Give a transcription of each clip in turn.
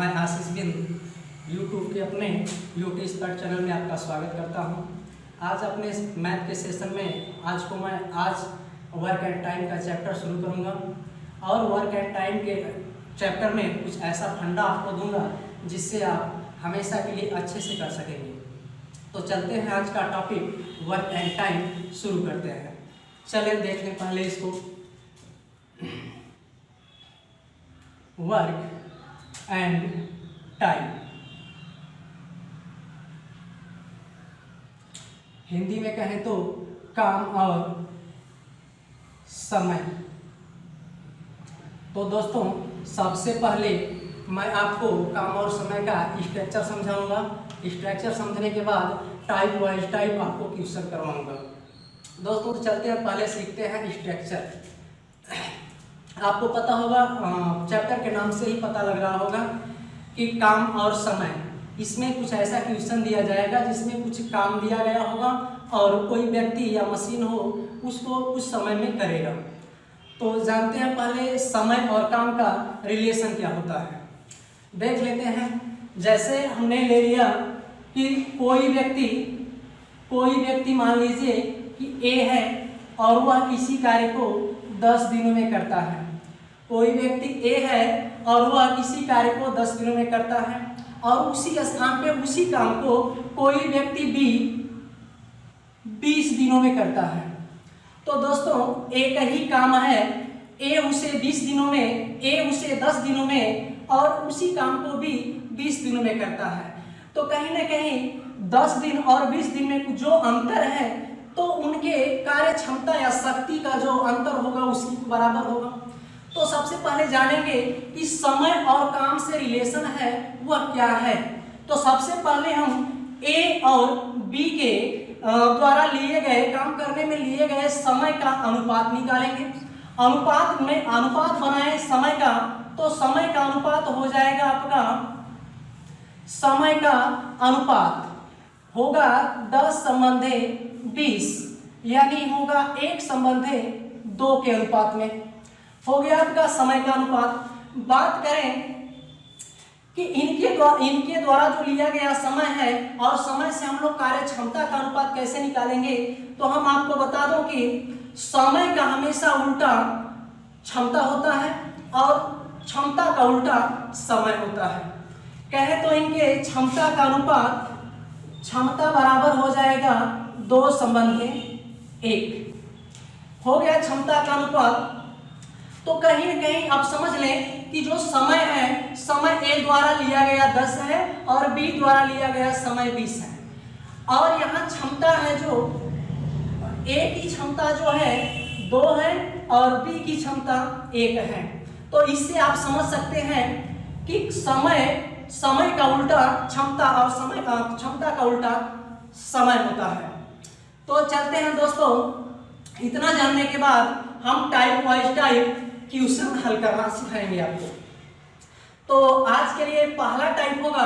मैं आशीष बिंद यूट्यूब के अपने यूट्यूब स्पर्ट चैनल में आपका स्वागत करता हूं। आज अपने मैथ के सेशन में आज वर्क एट टाइम का चैप्टर शुरू करूंगा और वर्क एट टाइम के चैप्टर में कुछ ऐसा फंडा आपको दूंगा जिससे आप हमेशा के लिए अच्छे से कर सकेंगे। तो चलते हैं, आज का टॉपिक वर्क एट टाइम शुरू करते हैं। चलिए देख लें पहले इसको। वर्क एंड टाइम हिंदी में कहें तो काम और समय। तो दोस्तों, सबसे पहले मैं आपको काम और समय का स्ट्रक्चर समझाऊंगा। स्ट्रक्चर समझने के बाद टाइप वाइज टाइप आपको क्वेश्चन करवाऊंगा। दोस्तों तो चलते हैं, पहले सीखते हैं स्ट्रक्चर। आपको पता होगा, चैप्टर के नाम से ही पता लग रहा होगा कि काम और समय। इसमें कुछ ऐसा क्वेश्चन दिया जाएगा जिसमें कुछ काम दिया गया होगा और कोई व्यक्ति या मशीन हो उसको उस समय में करेगा। तो जानते हैं पहले समय और काम का रिलेशन क्या होता है, देख लेते हैं। जैसे हमने ले लिया कि कोई व्यक्ति मान लीजिए कि ए है और वह किसी कार्य को 10 दिनों में करता है। कोई व्यक्ति ए है और वह किसी कार्य को 10 दिनों में करता है और उसी स्थान पे उसी काम को कोई व्यक्ति बी 20 दिनों में करता है। तो दोस्तों, एक ही काम है, ए उसे 20 दिनों में, ए उसे 10 दिनों में और उसी काम को भी 20 दिनों में करता है। तो कहीं ना कहीं 10 दिन और 20 दिन में जो अंतर है तो उनके कार्य क्षमता या शक्ति का जो अंतर होगा उसकी बराबर होगा। तो सबसे पहले जानेंगे कि समय और काम से रिलेशन है वह क्या है। तो सबसे पहले हम ए और बी के द्वारा लिए गए काम करने में लिए गए समय का अनुपात निकालेंगे। अनुपात बनाए समय का, तो समय का अनुपात हो जाएगा आपका, समय का अनुपात होगा 10:20, यानी होगा 1:2 के अनुपात में हो गया आपका समय का अनुपात। बात करें कि इनके द्वारा जो लिया गया समय है और समय से हम लोग कार्य क्षमता का अनुपात कैसे निकालेंगे, तो हम आपको बता दूं कि समय का हमेशा उल्टा क्षमता होता है और क्षमता का उल्टा समय होता है। कहे तो इनके क्षमता का अनुपात, क्षमता बराबर हो जाएगा 2:1 हो गया क्षमता का अनुपात। तो कहीं न कहीं आप समझ लें कि जो समय है, समय ए द्वारा लिया गया 10 है और बी द्वारा लिया गया समय 20 है। और यहाँ क्षमता है, जो ए की क्षमता जो है 2 है और बी की क्षमता 1 है। तो इससे आप समझ सकते हैं कि समय का उल्टा क्षमता और क्षमता का उल्टा समय होता है। तो चलते हैं दोस्तों, इतना जानने के बाद हम टाइप वाइज टाइप क्वेश्चन हल करना सिखाएंगे आपको। तो आज के लिए पहला टाइप होगा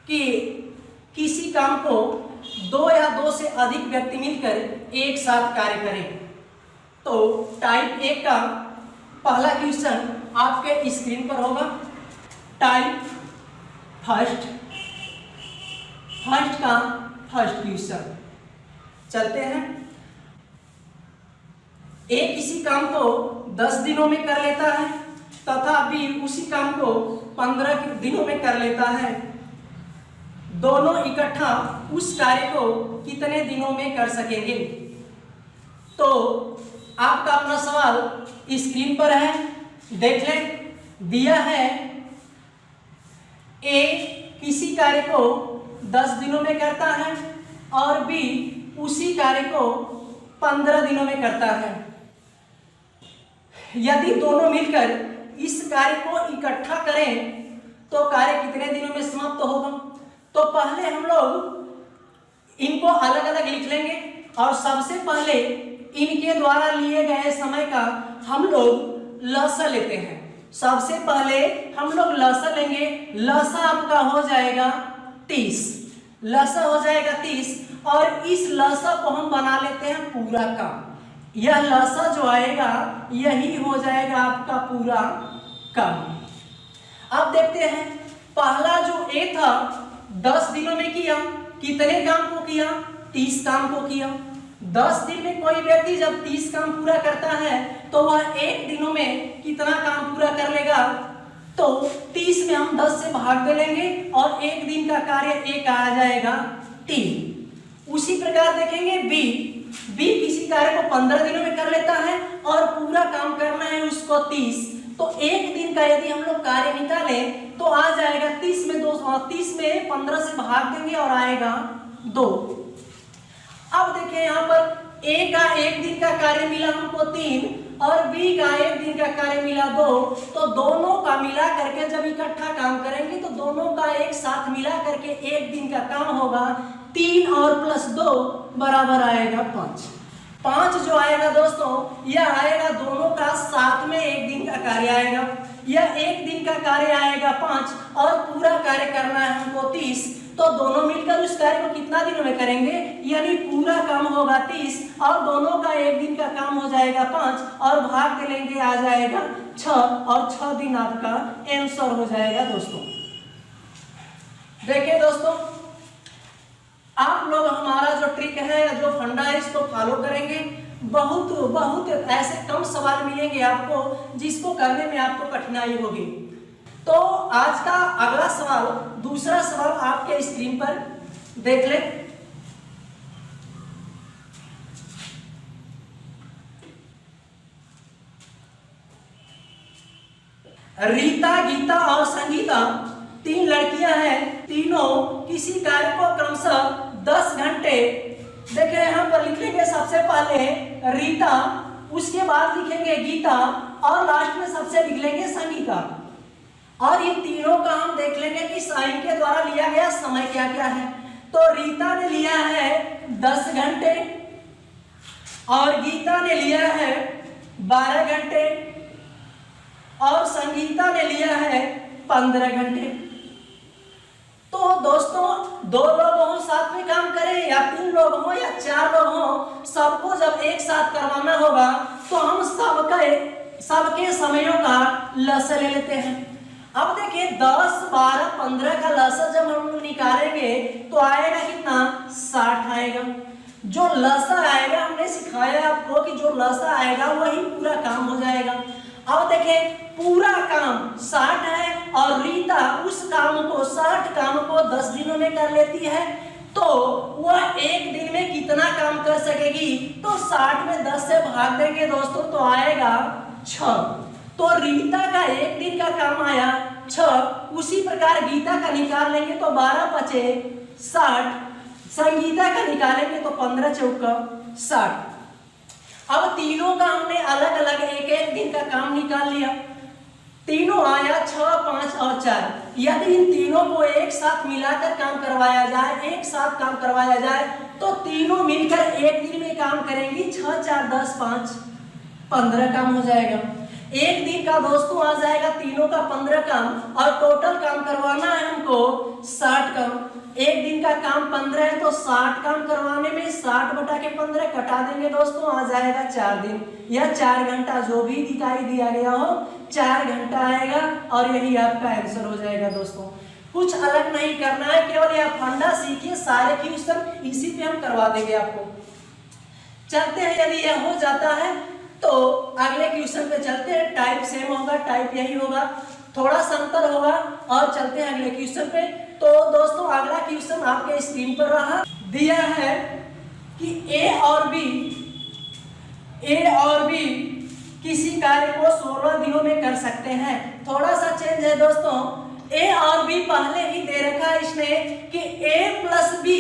कि किसी काम को 2 या 2 से अधिक व्यक्ति मिलकर एक साथ कार्य करें। तो टाइप 1 का पहला क्वेश्चन आपके स्क्रीन पर होगा। टाइप फर्स्ट का फर्स्ट क्वेश्चन। चलते हैं। ए किसी काम को 10 दिनों में कर लेता है तथा बी उसी काम को 15 दिनों में कर लेता है। दोनों इकट्ठा उस कार्य को कितने दिनों में कर सकेंगे? तो आपका अपना सवाल स्क्रीन पर है, देख लें। दिया है ए किसी कार्य को 10 दिनों में करता है और बी उसी कार्य को 15 दिनों में करता है। यदि दोनों मिलकर इस कार्य को इकट्ठा करें तो कार्य कितने दिनों में समाप्त होगा? तो पहले हम लोग इनको अलग अलग लिख लेंगे और सबसे पहले इनके द्वारा लिए गए समय का हम लोग लसा लेते हैं। सबसे पहले हम लोग लसा लेंगे। लसा आपका हो जाएगा 30, लसा हो जाएगा 30 और इस लसा को हम बना लेते हैं पूरा काम। यह लसा जो आएगा यही हो जाएगा आपका पूरा काम। अब देखते हैं पहला जो ए था 10 दिनों में किया, कितने काम को किया? 30 काम को किया। 10 दिन में कोई व्यक्ति जब 30 काम पूरा करता है तो वह 1 दिनों में कितना काम पूरा कर लेगा? तो 30 में हम 10 से भाग दे लेंगे और 1 दिन का कार्य एक आ जाएगा 3। उसी प्रकार देखेंगे बी किसी कार्य को 15 दिनों में कर लेता है और पूरा काम करना है उसको 30, तो 1 दिन का यदि हम लोग कार्य निकालें तो आ जाएगा 30 में 15 से भाग देंगे और आएगा 2। अब देखिए यहाँ पर ए का 1 दिन का कार्य मिला हमको 3 और बी का 1 दिन का कार्य मिला 2, तो दोनों का मिला करके जब इकट्ठा काम करेंगे तो दोनों का एक साथ मिला करके 1 दिन का काम होगा 3 और प्लस 2 बराबर आएगा 5। 5 जो आएगा दोस्तों यह आएगा दोनों का साथ में 1 दिन का कार्य आएगा। यह 1 दिन का कार्य आएगा 5 और पूरा कार्य करना है हमको 30, तो दोनों मिलकर उस कार्य को कितना दिनों में करेंगे? यानी पूरा काम होगा 30 और दोनों का 1 दिन का काम हो जाएगा 5 और भाग दे लेंगे आ जाएगा 6 और 6 दिन आपका आंसर हो जाएगा दोस्तों। देखिए दोस्तों आप लोग हमारा जो ट्रिक है या जो फंडा है इसको फॉलो करेंगे, बहुत ऐसे कम सवाल मिलेंगे आपको जिसको करने में आपको कठिनाई होगी। तो आज का अगला सवाल, दूसरा सवाल आपके स्क्रीन पर देख लें। रीता, गीता और संगीता 3 लड़कियां हैं, तीनों किसी कार्य को क्रमशः 10 घंटे, देखिए यहाँ पर लिख लेंगे सबसे पहले रीता, उसके बाद लिखेंगे गीता और लास्ट में सबसे लिख लेंगे संगीता। और इन तीनों का हम देख लेंगे कि इनके द्वारा लिया गया समय क्या क्या है। तो रीता ने लिया है 10 घंटे और गीता ने लिया है 12 घंटे और संगीता ने लिया है 15 घंटे। तो दोस्तों 2 लोग हों साथ में काम करें या 3 लोग हों या 4 लोग हों, सबको जब एक साथ करवाना होगा तो हम सबके समयों का लसा ले लेते हैं। अब देखिए 10, 12, 15 का लसा जब हम निकालेंगे तो आएगा कितना? 60 आएगा। जो लसा आएगा हमने सिखाया आपको कि जो लसा आएगा वही पूरा काम हो जाएगा। अब देखें पूरा काम 60 है और रीता उस काम को 60 काम को 10 दिनों में कर लेती है, तो वह 1 दिन में कितना काम कर सकेगी? तो 60 में 10 से भाग देंगे दोस्तों तो आएगा 6। तो रीता का 1 दिन का काम आया 6। उसी प्रकार गीता का निकाल लेंगे तो 12 बचे 60, संगीता का निकालेंगे तो 15 चौका 60। अब तीनों का हमने अलग अलग 1-1 दिन का काम निकाल लिया, तीनों आया 6, 5 और 4। यदि इन तीनों को एक साथ मिलाकर काम करवाया जाए, एक साथ काम करवाया जाए तो तीनों मिलकर 1 दिन में काम करेंगी। 6, 4, 10, 5, 15 काम हो जाएगा। 1 दिन का दोस्तों आ जाएगा तीनों का 15 काम और टोटल काम करवाना है हमको 60 काम। 1 दिन का काम 15 है तो 60 काम करवाने में 60 बटा के 15 कटा देंगे दोस्तों, आ जाएगा 4 दिन या 4 घंटा, जो भी दिखाई दिया गया हो 4 घंटा आएगा और यही आपका आंसर हो जाएगा दोस्तों। कुछ अलग नहीं करना है, केवल यह फंडा सीखिए, सारे क्वेश्चन इसी पे हम करवा देंगे आपको। चलते हैं, यदि यह हो जाता है तो अगले क्वेश्चन पे चलते हैं। टाइप सेम होगा, टाइप यही होगा, थोड़ा सा अंतर होगा और चलते हैं अगले क्वेश्चन पे। तो दोस्तों अगला क्वेश्चन आपके स्क्रीन पर रहा, दिया है कि ए और बी किसी कार्य को 16 दिनों में कर सकते हैं। थोड़ा सा चेंज है दोस्तों, ए और बी पहले ही दे रखा है इसने कि ए प्लस बी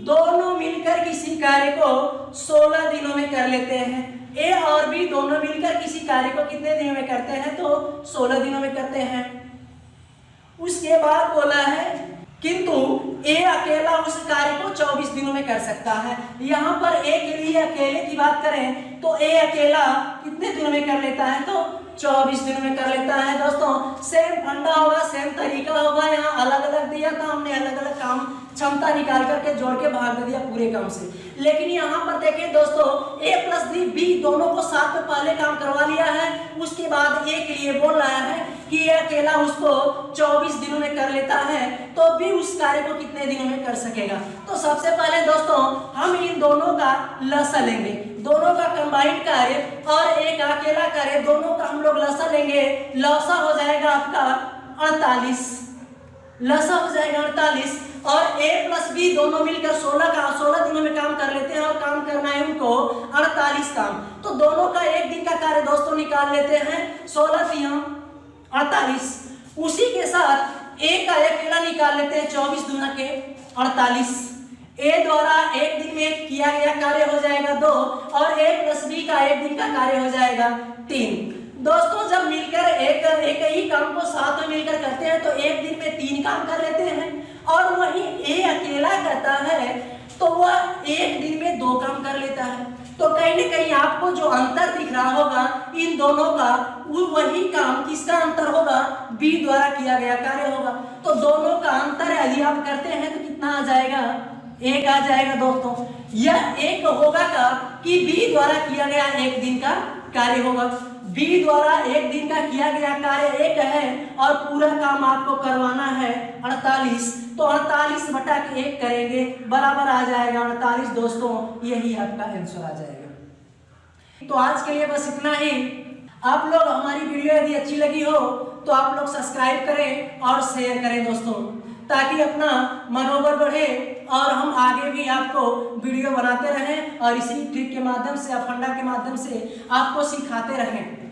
दोनों मिलकर किसी कार्य को 16 दिनों में कर लेते हैं। ए और बी दोनों मिलकर किसी कार्य को कितने दिनों में करते हैं? तो 16 दिनों में करते हैं। उसके बाद बोला है किंतु ए अकेला उस कार्य को 24 दिनों में कर सकता है। यहाँ पर ए के लिए अकेले की बात करें तो ए अकेला कितने दिनों में कर लेता है? तो 24 दिनों में कर लेता है दोस्तों। सेम फंडा होगा, सेम तरीका होगा, यहाँ अलग अलग दिया था हमने, अलग अलग काम क्षमता निकाल करके जोड़ के भाग दे दिया पूरे काम से। लेकिन यहाँ पर देखिए दोस्तों ए प्लस बी दोनों को साथ में पहले काम करवा लिया है, उसके बाद ए के लिए बोल रहा है कि ये अकेला उसको 24 दिनों में कर लेता है, तो भी उस कार्य को कितने दिनों में कर सकेगा। तो सबसे पहले दोस्तों हम इन दोनों का लसा लेंगे, दोनों का कंबाइंड कार्य और एक अकेला कार्य, दोनों का हम लोग लसा लेंगे। लसा हो जाएगा आपका 48, लसा हो जाएगा 48 और a प्लस बी दोनों मिलकर 16 दिनों में काम कर लेते हैं और काम करना है उनको 48 काम। तो दोनों का एक दिन का कार्य दोस्तों निकाल लेते हैं, 16 3 48। उसी के साथ a का अकेला निकाल लेते हैं, 24 दूना के 48। a द्वारा एक दिन में किया गया कार्य हो जाएगा 2 और a प्लस बी का एक दिन का कार्य हो जाएगा 3। दोस्तों जब मिलकर एक ही काम को साथ में मिलकर करते हैं तो एक दिन में 3 काम कर लेते हैं, और वही ए अकेला करता है तो वह एक दिन में 2 काम कर लेता है। तो कहीं न कहीं आपको जो अंतर दिख रहा होगा इन दोनों का, वो वही काम किसका अंतर होगा, बी द्वारा किया गया कार्य होगा। तो दोनों का अंतर यदि आप करते हैं तो कितना आ जाएगा, 1 आ जाएगा। दोस्तों यह एक होगा का कि बी द्वारा किया गया एक दिन का कार्य होगा। बी द्वारा एक दिन का किया गया कार्य 1 है और पूरा काम आपको करवाना है 48, तो 48/1 करेंगे बराबर आ जाएगा 48। दोस्तों यही आपका आंसर आ जाएगा। तो आज के लिए बस इतना ही। आप लोग हमारी वीडियो यदि अच्छी लगी हो तो आप लोग सब्सक्राइब करें और शेयर करें दोस्तों, ताकि अपना मनोबल बढ़े और हम आगे भी आपको वीडियो बनाते रहें और इसी ट्रिक के माध्यम से या फंडा के माध्यम से आपको सिखाते रहें।